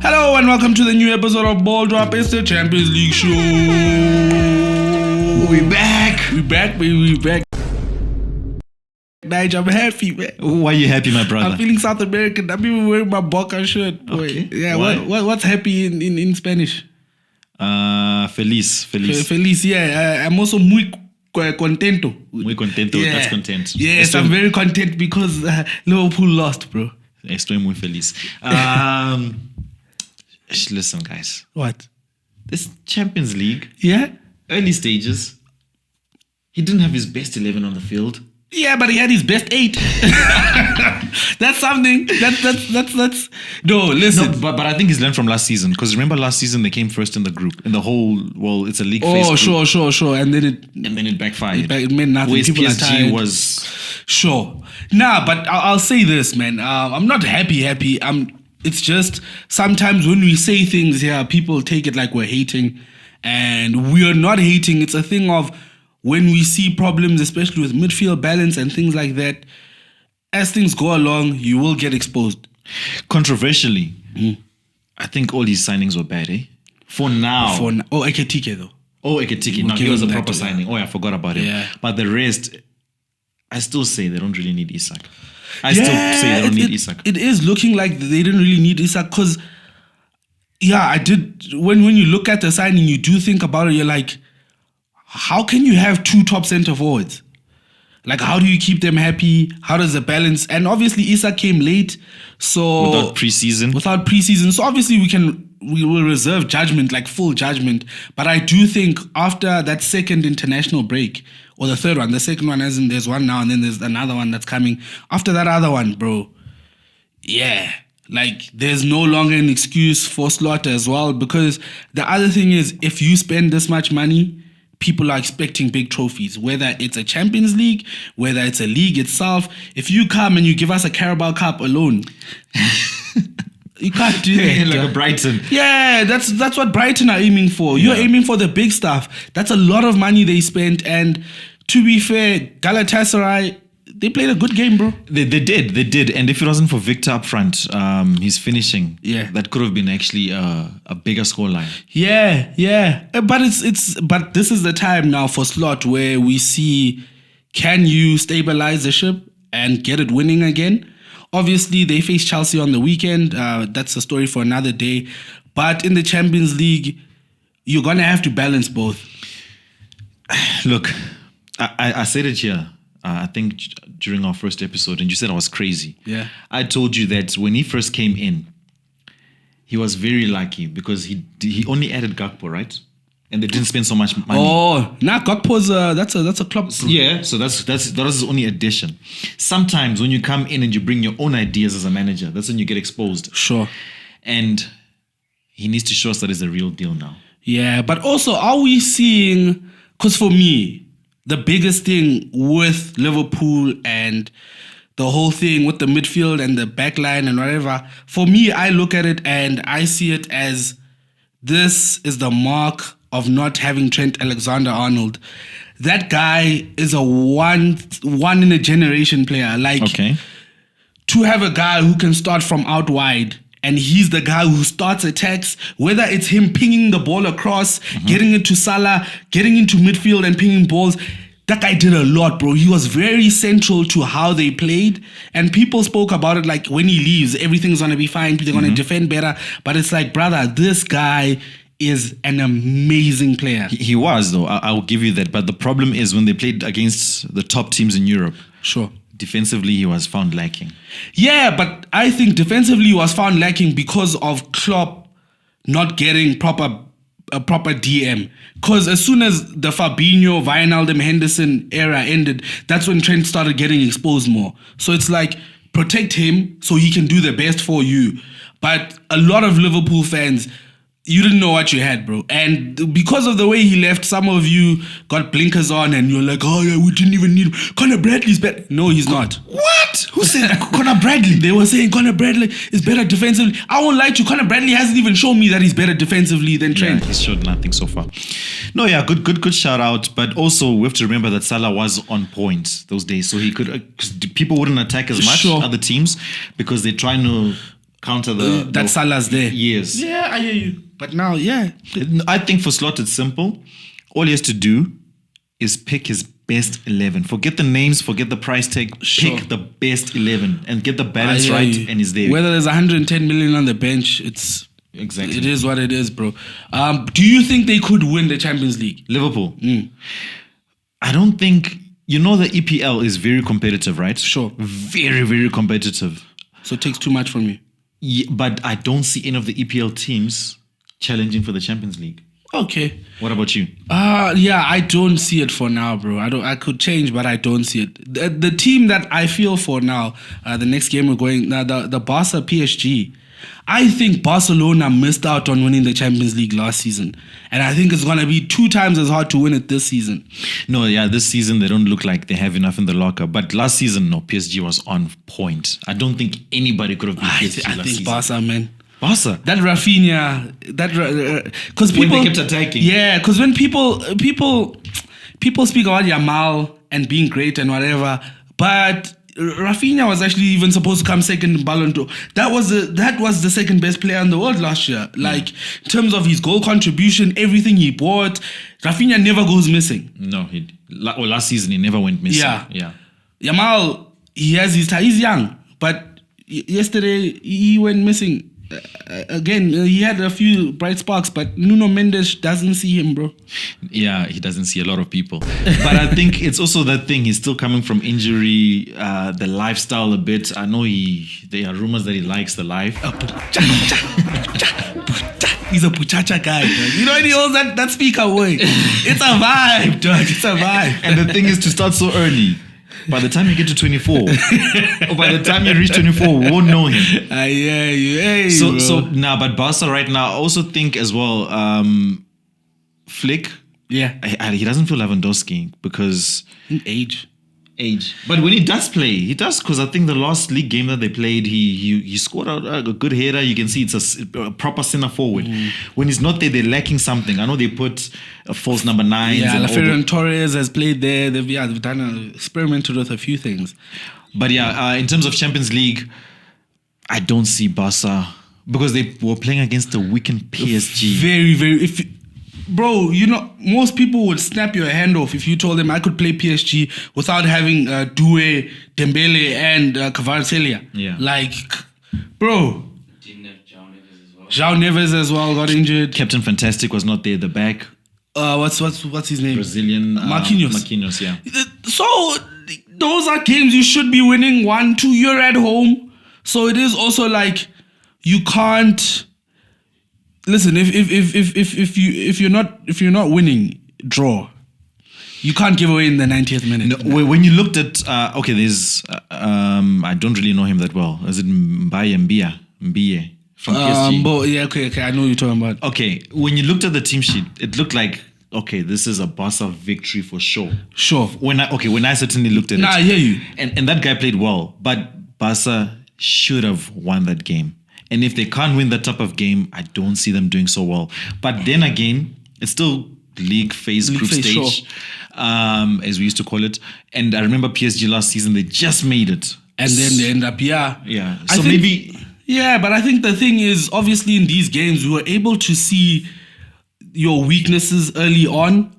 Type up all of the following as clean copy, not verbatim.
Hello and welcome to the new episode of Ball Drop. It's the Champions League show. We back, baby, we back. Nige, I'm happy, man. Why are you happy, my brother? I'm feeling South American. I'm even wearing my Boca shirt. Boy. Okay. Yeah, what's happy in Spanish? Feliz. Feliz, yeah. I'm also muy contento. Muy contento, yeah. That's content. Yes, I'm very content because Liverpool lost, bro. Estoy muy feliz. Listen, guys. What? This Champions League, Yeah? early stages, he didn't have his best 11 on the field. Yeah, but he had his best 8. That's something. That's. No, listen. No, but I think he's learned from last season. Because remember last season they came first in the group. In the whole, it's a league phase group. Sure. And then it backfired. It meant nothing. Whereas People PSG was... Sure. Nah, but I'll say this, man. I'm not happy. It's just sometimes when we say things here, people take it like we're hating. And we are not hating. It's a thing of... When we see problems, especially with midfield balance and things like that, as things go along, you will get exposed. Controversially, I think all his signings were bad, eh? For now. Ekitike though. Ekitike. No, he was a proper signing. I forgot about him. Yeah. But the rest, I still say they don't really need Isak. I still say they don't need Isak. It is looking like they didn't really need Isak because, I did. When you look at the signing, you do think about it, you're like, how can you have 2 top center forwards? Like, how do you keep them happy? How does the balance? And obviously, Isak came late, so without preseason. So obviously, we will reserve judgment, like full judgment. But I do think after that second international break, or the third one, the second one, as in there's one now, and then there's another one that's coming. After that other one, bro, like there's no longer an excuse for Slot as well. Because the other thing is, if you spend this much money, people are expecting big trophies, whether it's a Champions League, whether it's a league itself. If you come and you give us a Carabao Cup alone, you can't do that. Like a Brighton. Yeah, that's what Brighton are aiming for. You're aiming for the big stuff. That's a lot of money they spent. And to be fair, Galatasaray, they played a good game, bro. They did. And if it wasn't for Victor up front, his finishing, that could have been actually a bigger scoreline. Yeah. But this is the time now for Slot where we see, can you stabilize the ship and get it winning again? Obviously, they face Chelsea on the weekend. That's a story for another day. But in the Champions League, you're going to have to balance both. Look, I said it here. I think during our first episode, and you said I was crazy. Yeah. I told you that when he first came in, he was very lucky because he only added Gakpo, right? And they didn't spend so much money. Oh, now Gakpo's that's a club. Yeah, so that was his only addition. Sometimes when you come in and you bring your own ideas as a manager, that's when you get exposed. Sure. And he needs to show us that it's a real deal now. Yeah, but also, are we seeing? Because for me, the biggest thing with Liverpool and the whole thing with the midfield and the backline and whatever, for me, I look at it and I see it as this is the mark of not having Trent Alexander-Arnold. That guy is a one in a generation player. Like, to have a guy who can start from out wide, and he's the guy who starts attacks, whether it's him pinging the ball across, getting it to Salah, getting into midfield and pinging balls. That guy did a lot, bro. He was very central to how they played. And people spoke about it like when he leaves, everything's going to be fine. They're going to defend better. But it's like, brother, this guy is an amazing player. He was, though. I'll give you that. But the problem is when they played against the top teams in Europe. Sure. Defensively, he was found lacking. Yeah, but I think defensively he was found lacking because of Klopp not getting a proper DM. Because as soon as the Fabinho, Wijnaldum, Henderson era ended, that's when Trent started getting exposed more. So it's like, protect him so he can do the best for you. But a lot of Liverpool fans, you didn't know what you had, bro. And because of the way he left, some of you got blinkers on and you're like, oh yeah, we didn't even need him. Conor Bradley's better. No, he's not. What? Who said Conor Bradley? They were saying Conor Bradley is better defensively. I won't lie to you, Conor Bradley hasn't even shown me that he's better defensively than Trent. Yeah, he's showed nothing so far. No, yeah, good shout out. But also we have to remember that Salah was on point those days. So he could, people wouldn't attack as much other teams because they're trying to counter the that Salah's there. Yes. Yeah, I hear you. But now, yeah. I think for Slot it's simple. All he has to do is pick his best 11. Forget the names, forget the price tag. Sure. Pick the best 11 and get the balance I hear right, you. and he's there. Whether there's 110 million on the bench, Exactly. It is what it is, bro. Do you think they could win the Champions League? Liverpool. I don't think, the EPL is very competitive, right? Sure. Very, very competitive. So it takes too much from you. Yeah, but I don't see any of the EPL teams challenging for the Champions League. Okay. What about you? Yeah, I don't see it for now, bro. I could change, but I don't see it. The team that I feel for now, the next game we're going, the Barca PSG. I think Barcelona missed out on winning the Champions League last season. And I think it's going to be 2 times as hard to win it this season. No, yeah, this season they don't look like they have enough in the locker. But last season, no, PSG was on point. I don't think anybody could have beat PSG I last think season. Barca, man. Barca? That Rafinha, because people... When they kept attacking. Yeah, because when people speak about Yamal and being great and whatever, but... Rafinha was actually even supposed to come second in Ballon d'Or. That was the second best player in the world last year. Like, in terms of his goal contribution, everything he bought, Rafinha never goes missing. No, last season he never went missing. Yeah. Yamal, he's young, but yesterday he went missing. Again, he had a few bright sparks, but Nuno Mendes doesn't see him, bro. Yeah, he doesn't see a lot of people. But I think it's also that thing. He's still coming from injury, the lifestyle a bit. I know there are rumors that he likes the life. He's a puchacha guy, dog. You know when he holds that speaker away. It's a vibe, dog. It's a vibe. And the thing is to start so early. By the time you get to 24, or by the time you reach 24, we won't know him. Hey, but Barca right now, I also think as well, Flick, he doesn't feel Lewandowski because... Age. But when he does play, he does, because I think the last league game that they played, he scored a good header. You can see it's a proper center forward. When he's not there, they're lacking something. I know they put a false number 9. Yeah, Ferran Torres has played there. They've experimented with a few things. But in terms of Champions League, I don't see Barca, because they were playing against the weakened PSG. Very, very... Bro, most people would snap your hand off if you told them I could play PSG without having Doué, Dembele, and Kvaratskhelia. Yeah. Like, bro. Didn't have João Neves as well. João Neves as well got injured. Captain Fantastic was not there at the back. What's his name? Brazilian. Marquinhos. Marquinhos, yeah. So, those are games you should be winning 1-2. You're at home. So, it is also like, you can't... Listen, if you're not winning, draw. You can't give away in the 90th minute. No, when you looked at there's I don't really know him that well. Is it Mbie from PSG? Okay, I know what you're talking about. Okay, when you looked at the team sheet, it looked like this is a Barca victory for sure. Sure. When I certainly looked at it. I hear you. And that guy played well, but Barca should have won that game. And if they can't win that type of game, I don't see them doing so well. But then again, it's still league phase, group stage, sure. As we used to call it. And I remember PSG last season, they just made it. And then they end up, Yeah. So maybe... Yeah, but I think the thing is, obviously in these games, we were able to see your weaknesses early on.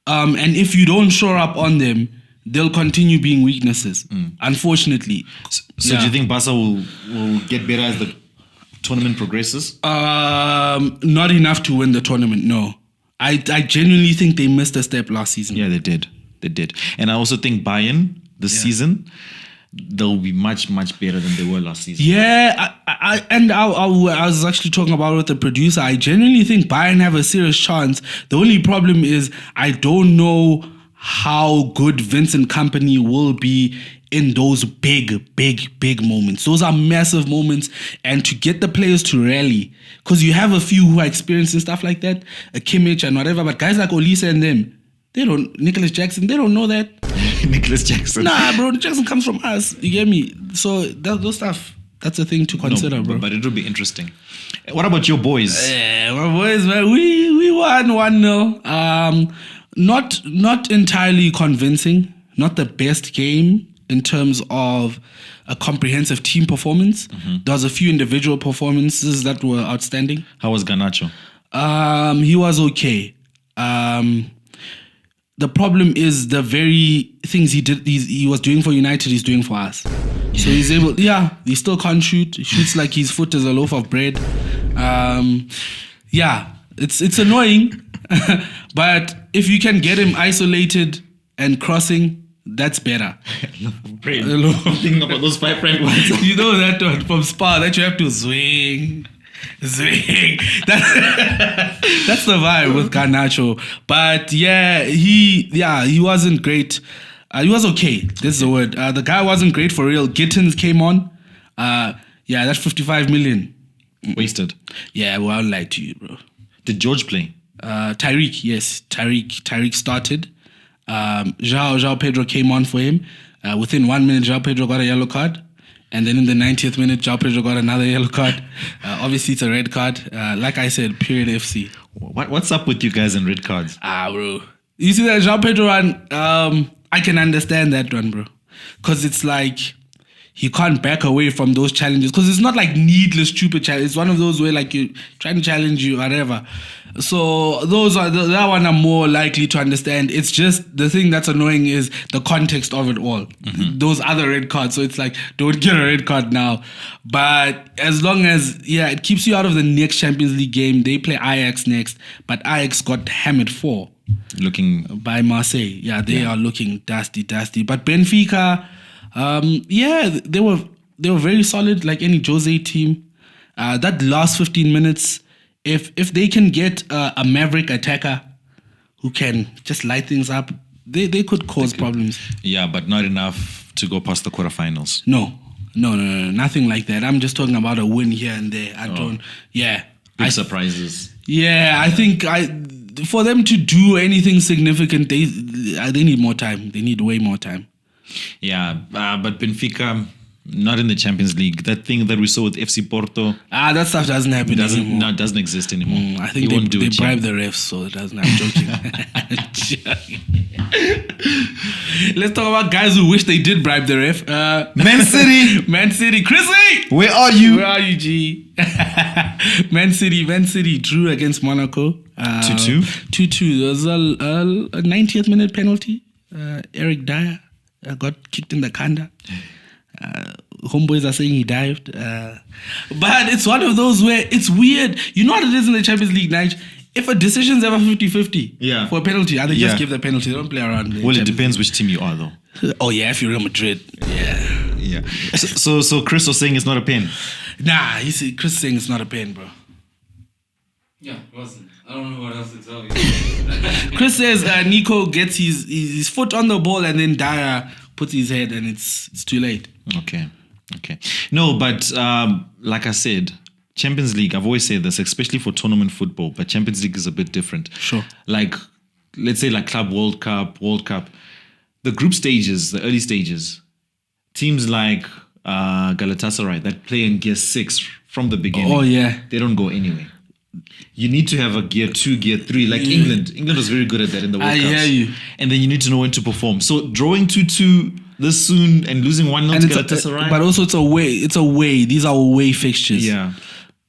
And if you don't shore up on them, they'll continue being weaknesses, unfortunately. So do you think Barca will get better as the tournament progresses? Not enough to win the tournament, no. I genuinely think they missed a step last season. Yeah, they did. And I also think Bayern this season, they'll be much, much better than they were last season. Yeah, I was actually talking about it with the producer. I genuinely think Bayern have a serious chance. The only problem is I don't know how good Vincent Kompany will be in those big moments. Those are massive moments, and to get the players to rally, because you have a few who are experiencing stuff like that, a Kimmich and whatever, but guys like Olise and them, Nicholas Jackson, they don't know that. Nicholas Jackson. Nah, bro, Jackson comes from us. You get me? So those stuff, that's a thing to consider, bro. But it will be interesting. What about your boys? My boys, man, we won 1-0. Not entirely convincing. Not the best game. in terms of a comprehensive team performance. There was a few individual performances that were outstanding. How was Garnacho? He was okay. The problem is the very things he was doing for United, he's doing for us. So he's able, he still can't shoot. He shoots like his foot is a loaf of bread. It's annoying. But if you can get him isolated and crossing, that's better. Thinking about those 5 franc ones. You know that one from Spa that you have to swing. That's the vibe with Garnacho. But he wasn't great. He was okay. This is the word. The guy wasn't great for real. Gittins came on. That's 55 million. Wasted. Yeah, well, I lied to you, bro. Did George play? Tyreek, yes. Tyreek started. João Pedro came on for him. Within 1 minute, João Pedro got a yellow card. And then in the 90th minute, João Pedro got another yellow card. Obviously, it's a red card. Like I said, period FC. What's up with you guys and red cards? Bro. You see that João Pedro one? I can understand that one, bro. Because it's like he can't back away from those challenges. Because it's not like needless, stupid challenge. It's one of those where like you're trying to challenge you, whatever. So that one I'm more likely to understand. It's just the thing that's annoying is the context of it all. Those other red cards. So it's like, don't get a red card now. But as long as, it keeps you out of the next Champions League game. They play Ajax next. But Ajax got hammered 4. Looking by Marseille. They are looking dusty. But Benfica, they were very solid, like any Jose team. That last 15 minutes, if they can get a maverick attacker who can just light things up, they could cause problems. Yeah, but not enough to go past the quarterfinals. No, nothing like that. I'm just talking about a win here and there. Big surprises. Yeah, I think for them to do anything significant, they need more time. They need way more time. Yeah, but Benfica, not in the Champions League. That thing that we saw with FC Porto. That stuff doesn't happen anymore. It doesn't exist anymore. I think they bribe the refs, so it doesn't. I'm joking. Let's talk about guys who wish they did bribe the ref. Man City. Man City. Chrissy! Where are you? Where are you, G? Man City drew against Monaco. 2-2? 2-2. There was a 90th minute penalty. Eric Dyer got kicked in the kanda. Homeboys are saying he dived. But it's one of those where it's weird. You know what it is in the Champions League night? If a decision's ever 50-50 for a penalty, they just give the penalty. They don't play around. Well, it depends which team you are, though. Oh, yeah, if you're Real Madrid. Yeah. So Chris was saying it's not a pen? Nah, Chris is saying it's not a pen, bro. Yeah, it wasn't. I don't know what else to tell you. Chris says Nico gets his foot on the ball and then Dyer puts his head and it's too late. Okay. No, but like I said, Champions League, I've always said this, especially for tournament football, but Champions League is a bit different. Sure. Like, let's say like Club World Cup, the group stages, the early stages, teams like Galatasaray that play in Gear 6 from the beginning. Oh, yeah. They don't go anywhere. You need to have a Gear 2, Gear 3, like England. England was very good at that in the World Cups. I hear you. And then you need to know when to perform. So drawing 2-2 this soon and losing 1-0 to Galatasaray. But also it's away. These are away fixtures. Yeah.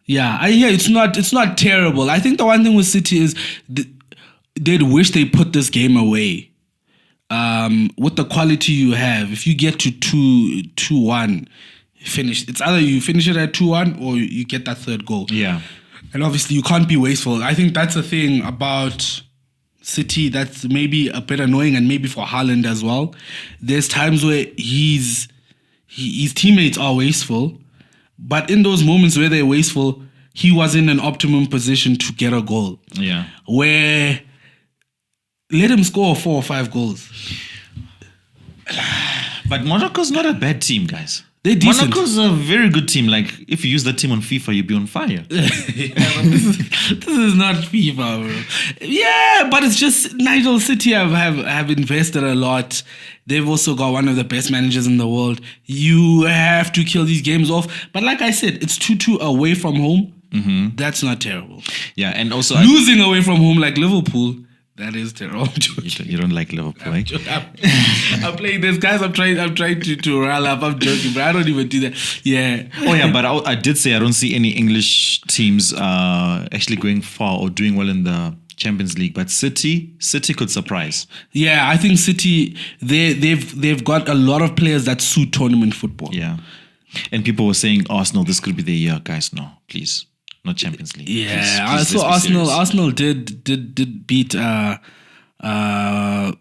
Yeah, I hear it's not terrible. I think the one thing with City is they'd wish they put this game away. With the quality you have, if you get to 2-1, finish. It's either you finish it at 2-1 or you get that third goal. Yeah. And obviously you can't be wasteful. I think that's the thing about City that's maybe a bit annoying, and maybe for Haaland as well. There's times where his teammates are wasteful, but in those moments where they're wasteful, he was in an optimum position to get a goal. Yeah. Where let him score 4 or 5 goals. But Monaco's not a bad team, guys. They're decent. Monaco's a very good team. Like, if you use that team on FIFA, you'd be on fire. This is not FIFA, bro. Yeah, but it's just Nigel City have invested a lot. They've also got one of the best managers in the world. You have to kill these games off. But like I said, it's 2-2 away from home. Mm-hmm. That's not terrible. Yeah, and also losing away from home like Liverpool, That is terrible. I'm joking. You don't like Liverpool, eh? I'm playing this, guys. I'm trying to rile up. I'm joking, but I don't even do that. Yeah. Oh yeah, but I did say I don't see any English teams actually going far or doing well in the Champions League. But City could surprise. Yeah, I think City they've got a lot of players that suit tournament football. Yeah, and people were saying Arsenal, this could be the year, guys. No, please. Not Champions League. Yeah, please, so Arsenal did beat Marinakis'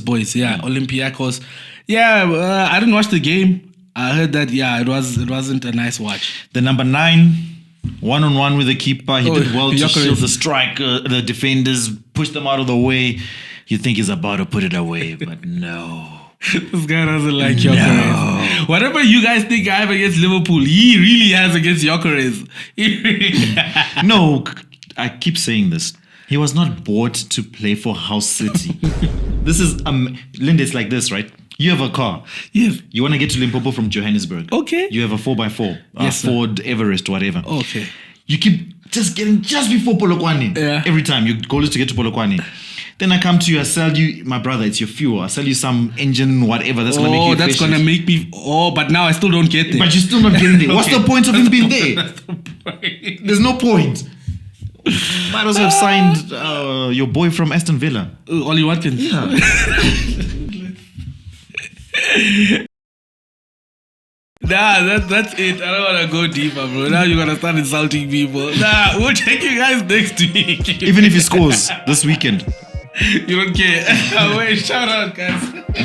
boys. Yeah, Olympiacos. Yeah, I didn't watch the game. I heard that. Yeah, it wasn't a nice watch. The number 9, 1-on-1 with the keeper. He did well to Gyökeres. shield the striker, the defenders, push them out of the way. You think he's about to put it away, but no. This guy doesn't like Gyökeres. Whatever you guys think I have against Liverpool, he really has against Gyökeres. No, I keep saying this. He was not bought to play for House City. This is Linda, it's like this, right? You have a car. Yes. You want to get to Limpopo from Johannesburg. Okay. You have a 4x4, Yes, Ford Everest, whatever. Okay. You keep just getting just before Polokwane. Yeah. Every time your goal is to get to Polokwane. Then I come to you, I sell you, my brother, it's your fuel. I sell you some engine, whatever. That's gonna make you that's efficient. gonna make me. But now I still don't get there. But you're still not getting there. What's Okay. the point of him being there? That's the point. There's no point. Might as well have signed your boy from Aston Villa. Ollie Watkins. Yeah. Nah, that's it. I don't want to go deeper, bro. Now you're gonna start insulting people. Nah, we'll check you guys next week. Even if he scores this weekend. You don't care. Wait, shout out, guys.